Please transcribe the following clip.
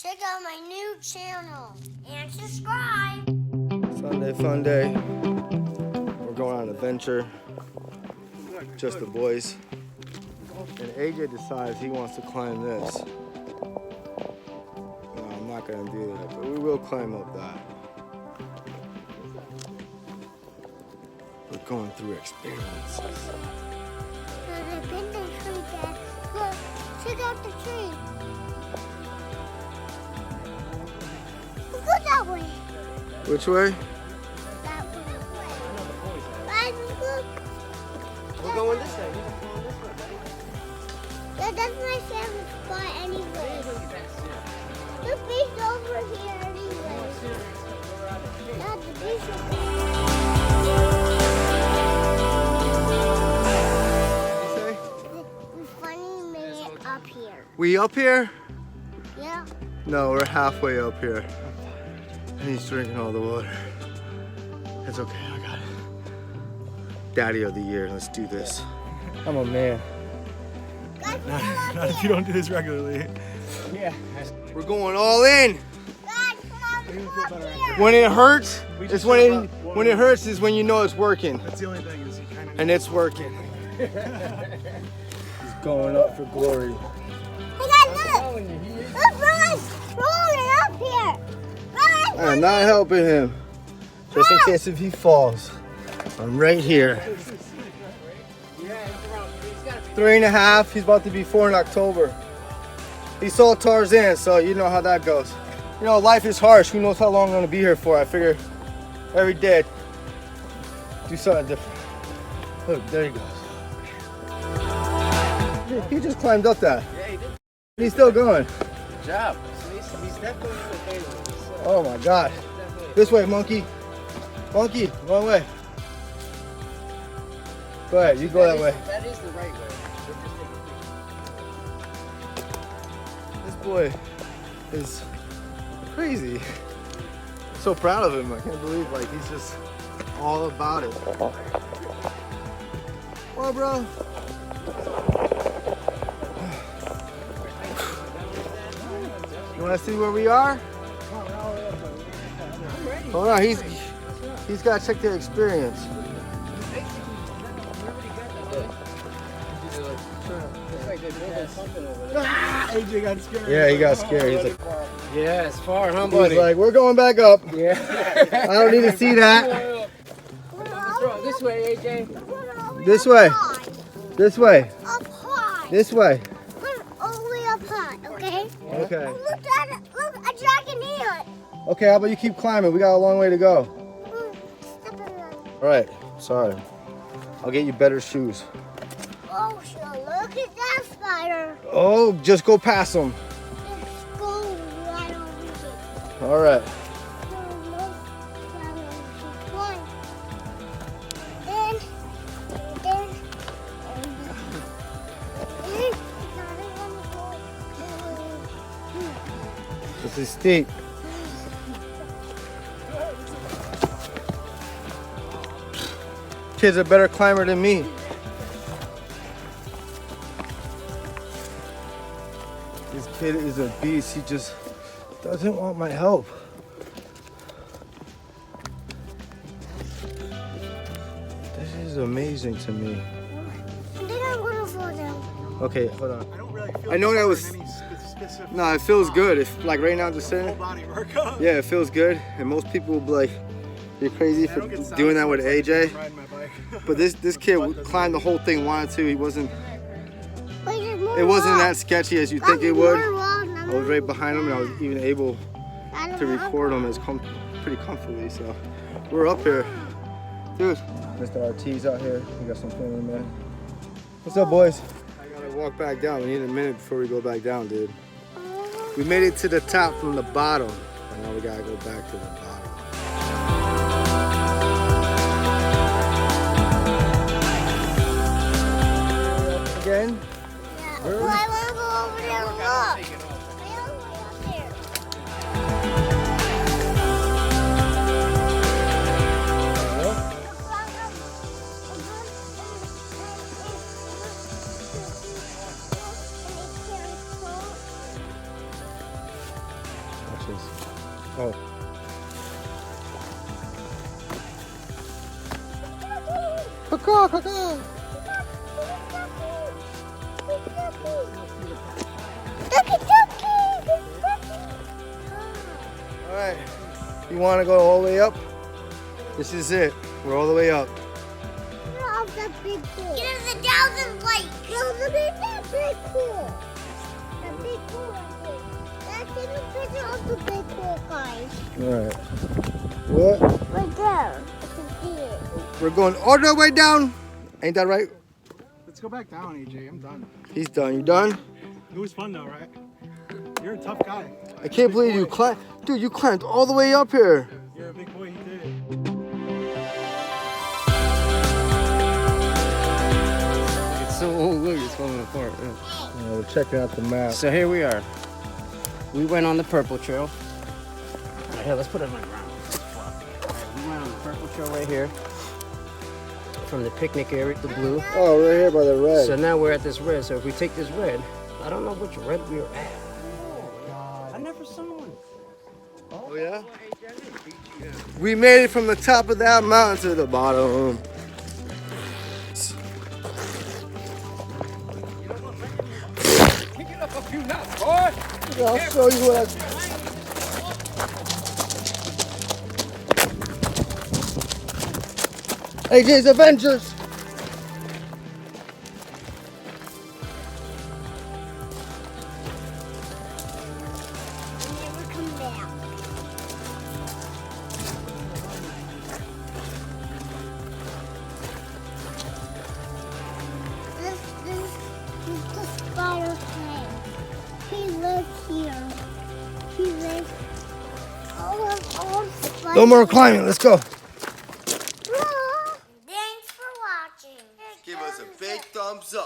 check out my new channel and subscribe. Sunday fun day. We're going on an adventure. Just the boys. And AJ decides he wants to climb this. No, I'm not gonna do that, but we will climb up that. We're going through experiences. There's a big tree there. Look, check out the tree. Look that way. Which way? That way. Guys, look. We're going this way. We're going this way, buddy. Yeah, that's my favorite spot anyway. The beach over here anyway. Yeah, the beach over here. We finally made it up here. We up here? Yeah. No, we're halfway up here. And he's drinking all the water. It's okay, I got it. Daddy of the year, let's do this. I'm a man. Guys, Not if you don't do this regularly. Yeah. We're going all in. Guys, come up here. When it hurts, it's when it hurts is when you know it's working. That's the only thing is you kind of. And it's working. He's going up for glory. Hey guys, look! Look, Brian's rolling up here! Brian, I'm not helping him. Just in case if he falls. I'm right here. 3.5, he's about to be 4 in October. He saw Tarzan, so you know how that goes. You know, life is harsh. Who knows how long I'm gonna be here for? I figure every day, do something different. Look, there he goes. He just climbed up that. Yeah, he did. He's still going. Good job. So he's definitely in the favor. Oh my God. This way, monkey. Monkey, wrong way. Go ahead, you go that way. That is the right way. This boy is crazy. I'm so proud of him. I can't believe like he's just all about it. Well, bro. You want to see where we are? Hold on, he's got to check the experience. AJ got scared. Yeah, he got scared. He's like, Yeah, it's far, huh, he's buddy? like, we're going back up. Yeah. I don't need to see that. This way, AJ. This way. This way. up high. This way. We're all the way up high, okay? Okay. Look at it. Look, a dragon ant. Okay, how about you keep climbing? We got a long way to go. Step in them. All right. Sorry. I'll get you better shoes. Oh, so look at that spider. Oh, just go past them. Just go right over here. All right. This is steep. Kid's a better climber than me. This kid is a beast. He just doesn't want my help. This is amazing to me. I think I'm gonna fall down. Okay, hold on. I don't really feel I know that was- any specific No, it feels good. If like right now, just whole sitting. body workout. Yeah, it feels good. And most people will be like, "You're crazy I for don't get sound doing that with effects AJ." like riding my bike. But this kid climbed the whole thing, wanted to. He wasn't. Wait, there's more It wasn't that rocks. sketchy as you Look, think it there's would. more rocks. I was right behind him, and I was even able I don't to know. record him as pretty comfortably. So we're up here, dude. Mr. RT's out here. We got some family, man. What's up, boys? I gotta walk back down. We need a minute before we go back down, dude. We made it to the top from the bottom, and now we gotta go back to the bottom. Again? Yeah. Well, I want to go over there and look. I want to go up there. inches. Oh. Caw, caw, caw. All right, you want to go all the way up? This is it. We're all the way up. Off the big pool. Get in the thousand light. Look at that big pool. The big pool right there. Let's take a picture of the big pool, guys. All right. What? Right there. I can see it. We're going all the way down. Ain't that right? Let's go back down, AJ. I'm done. He's done. You done? It was fun though, right? You're a tough guy. I can't believe you climbed. Dude, you climbed all the way up here. You're a big boy. You did it. So look, it's falling apart. We're checking out the map. So here we are. We went on the purple trail. Right here, let's put it on the ground. We went on the purple trail right here. From the picnic area, the blue. Oh, right here by the red. So now we're at this red. So if we take this red, I don't know which red we were at. I never saw one. Oh, yeah? We made it from the top of that mountain to the bottom. Pick it up a few nuts, boy. I'll show you what AJ's Avengers. Never come back. This is the spider head. He lives here. He lives all spider. No more climbing. Let's go. Thanks for watching. Give us a big thumbs up.